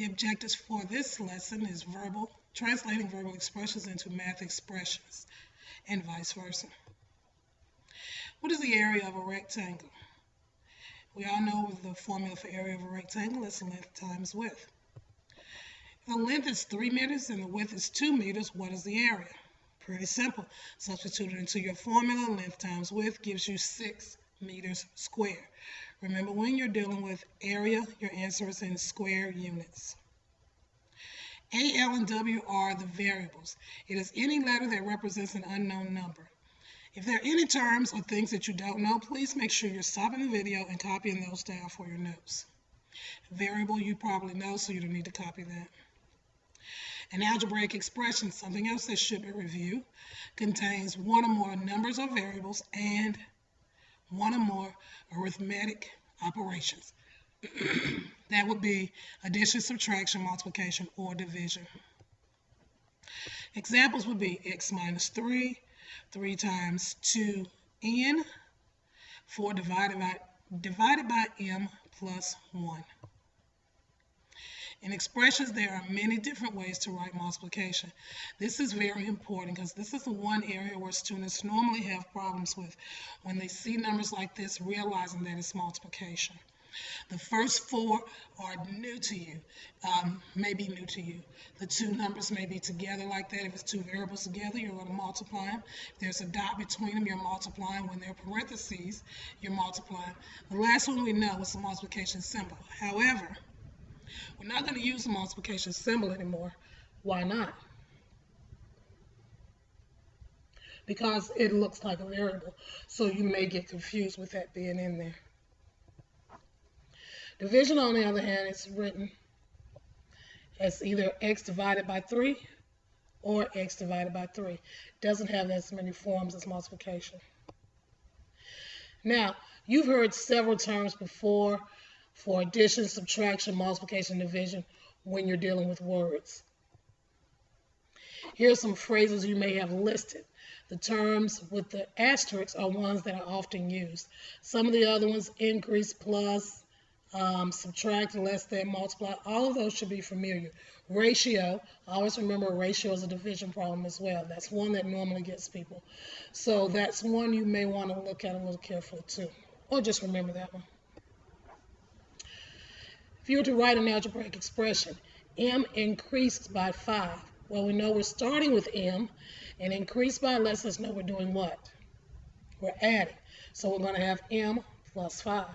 The objectives for this lesson is translating verbal expressions into math expressions, and vice versa. What is the area of a rectangle? We all know the formula for area of a rectangle is length times width. If the length is 3 meters and the width is 2 meters, what is the area? Pretty simple. Substitute it into your formula. Length times width gives you 6 meters squared. Remember, when you're dealing with area, your answer is in square units. A, L, and W are the variables. It is any letter that represents an unknown number. If there are any terms or things that you don't know, please make sure you're stopping the video and copying those down for your notes. Variable you probably know, so you don't need to copy that. An algebraic expression, something else that should be reviewed, contains one or more numbers or variables and one or more arithmetic operations. That would be addition, subtraction, multiplication, or division. Examples would be x minus 3, 3 times 2n, 4 divided by m plus 1. In expressions, there are many different ways to write multiplication. This is very important because this is the one area where students normally have problems with when they see numbers like this, realizing that it's multiplication. The first 4 are new to you, may be new to you. The 2 numbers may be together like that. If it's 2 variables together, you're going to multiply them. If there's a dot between them, you're multiplying. When there are parentheses, you're multiplying. The last one we know is the multiplication symbol. However, we're not going to use the multiplication symbol anymore. Why not? Because it looks like a variable, so you may get confused with that being in there. Division, on the other hand, is written as either x divided by 3 or x divided by 3. It doesn't have as many forms as multiplication. Now, you've heard several terms before for addition, subtraction, multiplication, division when you're dealing with words. Here are some phrases you may have listed. The terms with the asterisks are ones that are often used. Some of the other ones, increase, plus, subtract, less than, multiply, all of those should be familiar. Ratio, always remember ratio is a division problem as well. That's one that normally gets people. So that's one you may want to look at a little carefully too. Or just remember that one. If you were to write an algebraic expression, m increased by 5. Well, we know we're starting with m, and increased by lets us know we're doing what? We're adding. So we're going to have m plus 5.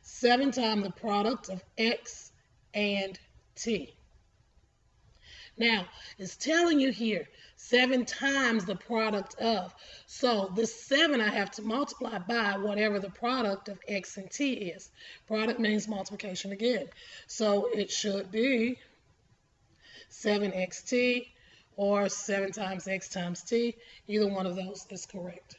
7 times the product of x and t. Now, it's telling you here 7 times the product of. So this 7 I have to multiply by whatever the product of x and t is. Product means multiplication again. So it should be 7xt or 7 times x times t. Either one of those is correct.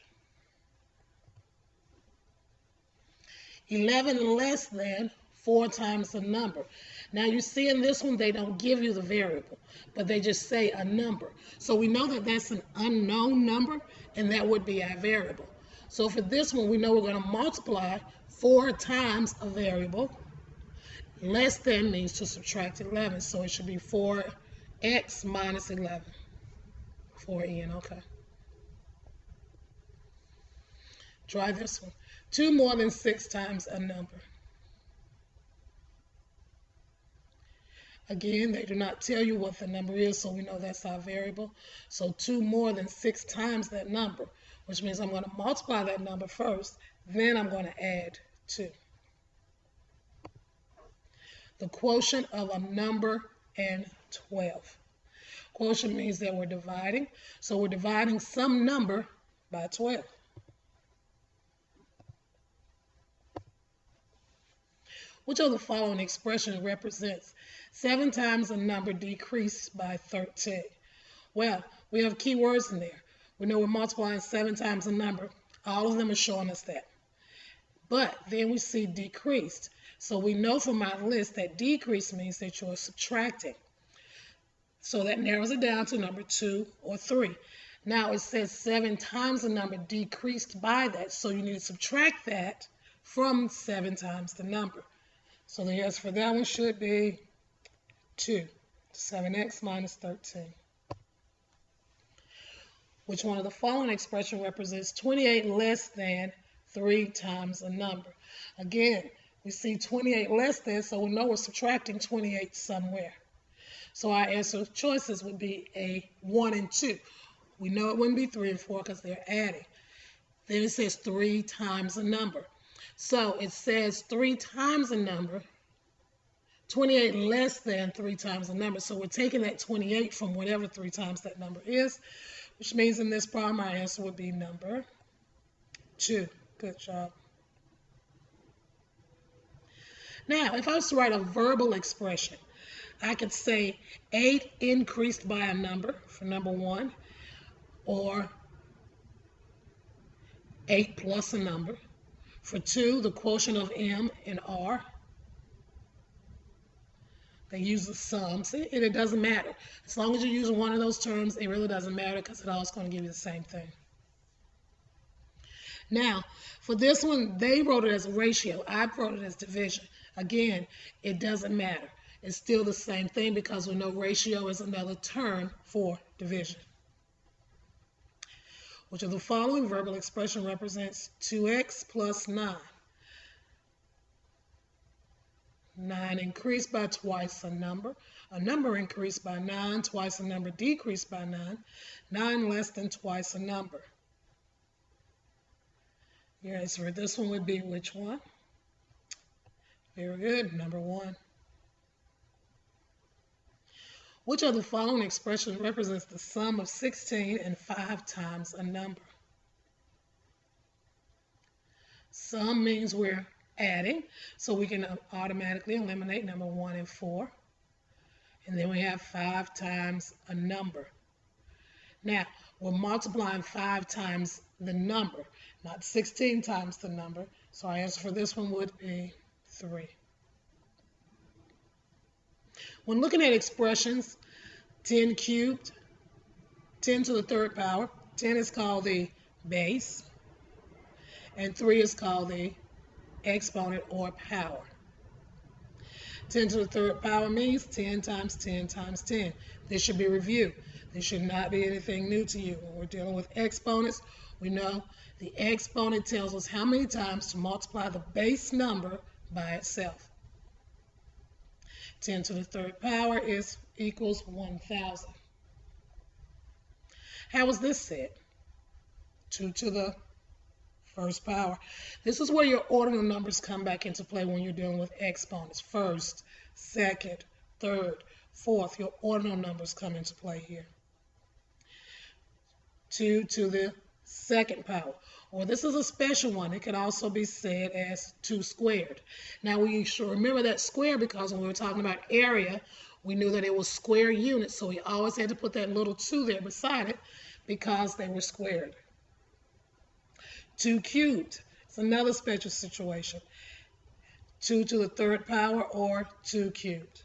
11 less than 4 times the number. Now you see in this one they don't give you the variable, but they just say a number. So we know that that's an unknown number, and that would be our variable. So for this one, we know we're going to multiply 4 times a variable. Less than means to subtract 11, so it should be 4x minus 11. 4n, okay. Try this one. 2 more than 6 times a number. Again, they do not tell you what the number is, so we know that's our variable. So 2 more than 6 times that number, which means I'm going to multiply that number first, then I'm going to add 2. The quotient of a number and 12. Quotient means that we're dividing, so we're dividing some number by 12. Which of the following expressions represents 7 times a number decreased by 13? Well, we have keywords in there. We know we're multiplying 7 times a number. All of them are showing us that. But then we see decreased. So we know from our list that decrease means that you're subtracting. So that narrows it down to number 2 or 3. Now it says 7 times the number decreased by that. So you need to subtract that from 7 times the number. So the answer for that one should be 2. 7x minus 13. Which one of the following expression represents 28 less than 3 times a number? Again, we see 28 less than, so we know we're subtracting 28 somewhere. So our answer choices would be a 1 and 2. We know it wouldn't be 3 and 4 because they're adding. Then it says 3 times a number. So it says 3 times a number, 28 less than 3 times a number. So we're taking that 28 from whatever 3 times that number is, which means in this problem our answer would be number 2. Good job. Now, if I was to write a verbal expression, I could say 8 increased by a number for number 1, or 8 plus a number. For 2, the quotient of m and r. They use the sum. See, and it doesn't matter. As long as you're using one of those terms, it really doesn't matter because it all is going to give you the same thing. Now, for this one, they wrote it as a ratio. I wrote it as division. Again, it doesn't matter. It's still the same thing because we know ratio is another term for division. Which of the following verbal expression represents 2x plus 9? 9 increased by twice a number increased by 9, twice a number decreased by 9, 9 less than twice a number. Your answer for this one would be which one? Very good, number 1. Which of the following expressions represents the sum of 16 and 5 times a number? Sum means we're adding, so we can automatically eliminate number 1 and 4. And then we have 5 times a number. Now, we're multiplying 5 times the number, not 16 times the number. So our answer for this one would be 3. When looking at expressions, 10 cubed, 10 to the third power, 10 is called the base, and 3 is called the exponent or power. 10 to the third power means 10 times 10 times 10. This should be reviewed. This should not be anything new to you. When we're dealing with exponents, we know the exponent tells us how many times to multiply the base number by itself. 10 to the third power equals 1,000. How is this said? 2 to the first power. This is where your ordinal numbers come back into play when you're dealing with exponents. First, second, third, fourth. Your ordinal numbers come into play here. 2 to the second power. Or this is a special one. It can also be said as 2 squared. Now we should remember that square because when we were talking about area, we knew that it was square units. So we always had to put that little 2 there beside it because they were squared. 2 cubed. It's another special situation. 2 to the third power or 2 cubed.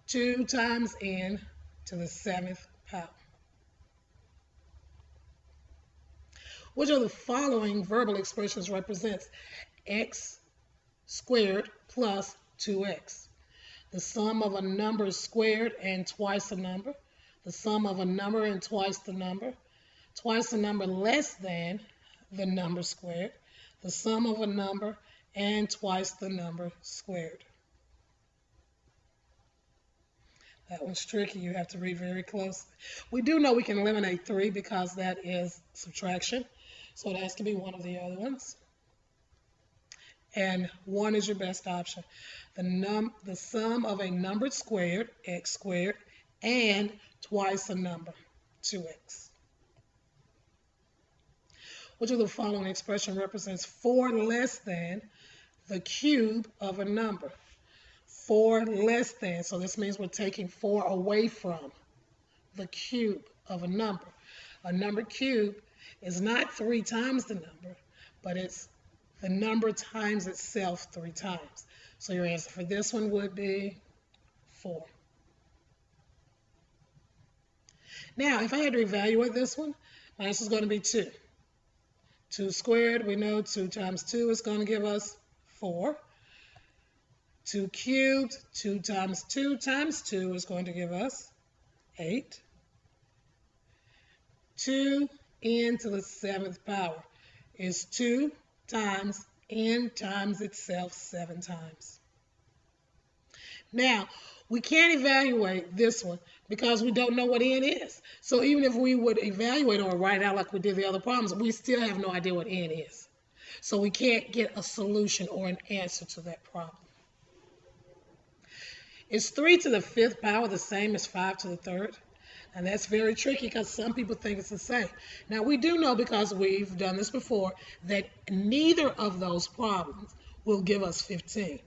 2 times n to the 7th power. Which of the following verbal expressions represents x squared plus 2x? The sum of a number squared and twice a number. The sum of a number and twice the number. Twice a number less than the number squared. The sum of a number and twice the number squared. That one's tricky. You have to read very closely. We do know we can eliminate 3 because that is subtraction. So it has to be one of the other ones. And 1 is your best option. The sum of a number squared, x squared, and twice a number, 2x. Which of the following expression represents 4 less than the cube of a number? 4 less than, so this means we're taking 4 away from the cube of a number. A number cube is not 3 times the number, but it's the number times itself 3 times. So your answer for this one would be 4. Now, if I had to evaluate this one, my answer is going to be 2. 2 squared, we know 2 times 2 is going to give us 4. 2 cubed, 2 times 2 times 2 is going to give us 8. 2 n to the 7th power is 2 times n times itself 7 times. Now, we can't evaluate this one because we don't know what n is. So even if we would evaluate or write out like we did the other problems, we still have no idea what n is. So we can't get a solution or an answer to that problem. Is 3 to the 5th power the same as 5 to the 3rd? And that's very tricky because some people think it's the same. Now, we do know, because we've done this before, that neither of those problems will give us 15.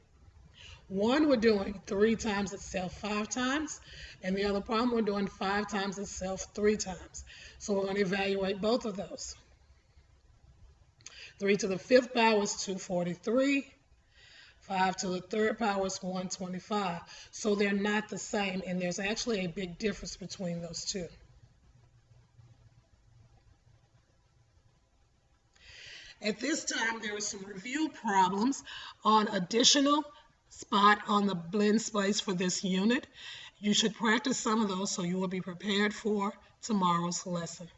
One, we're doing 3 times itself 5 times, and the other problem, we're doing 5 times itself 3 times. So we're going to evaluate both of those. 3 to the 5th power is 243. 5 to the 3rd power is 125. So they're not the same, and there's actually a big difference between those two. At this time, there are some review problems on additional spot on the blend space for this unit. You should practice some of those so you will be prepared for tomorrow's lesson.